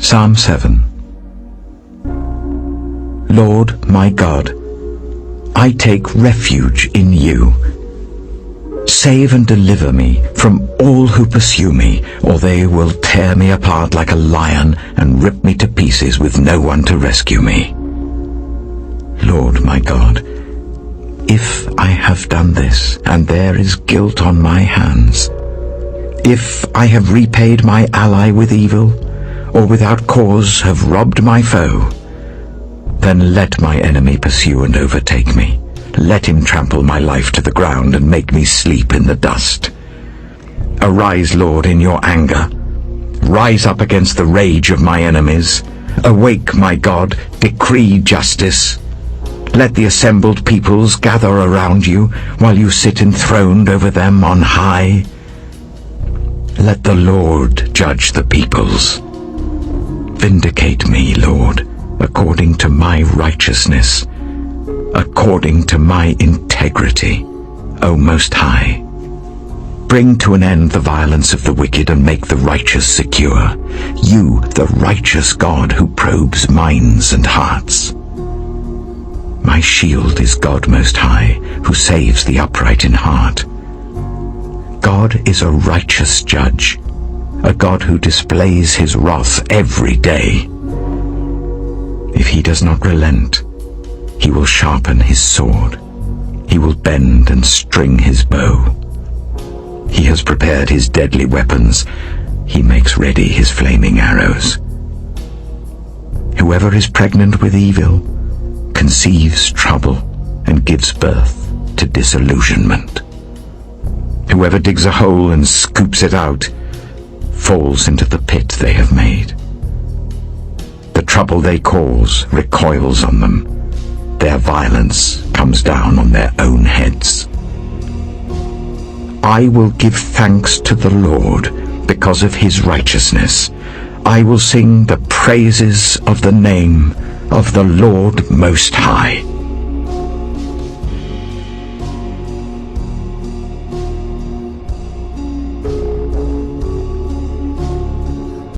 Psalm 7. Lord my God, I take refuge in you. Save and deliver me from all who pursue me, or they will tear me apart like a lion and rip me to pieces with no one to rescue me. Lord my God, if I have done this, and there is guilt on my hands, if I have repaid my ally with evil, or without cause have robbed my foe, then let my enemy pursue and overtake me. Let him trample my life to the ground and make me sleep in the dust. Arise, Lord, in your anger. Rise up against the rage of my enemies. Awake, my God, decree justice. Let the assembled peoples gather around you, while you sit enthroned over them on high. Let the Lord judge the peoples. Vindicate me, Lord, according to my righteousness, according to my integrity, O Most High. Bring to an end the violence of the wicked and make the righteous secure. You, the righteous God who probes minds and hearts. My shield is God Most High, who saves the upright in heart. God is a righteous judge, a God who displays his wrath every day. If he does not relent, he will sharpen his sword. He will bend and string his bow. He has prepared his deadly weapons. He makes ready his flaming arrows. Whoever is pregnant with evil conceives trouble and gives birth to disillusionment. Whoever digs a hole and scoops it out falls into the pit they have made. The trouble they cause recoils on them. Their violence comes down on their own heads. I will give thanks to the Lord because of his righteousness. I will sing the praises of the name of the Lord Most High.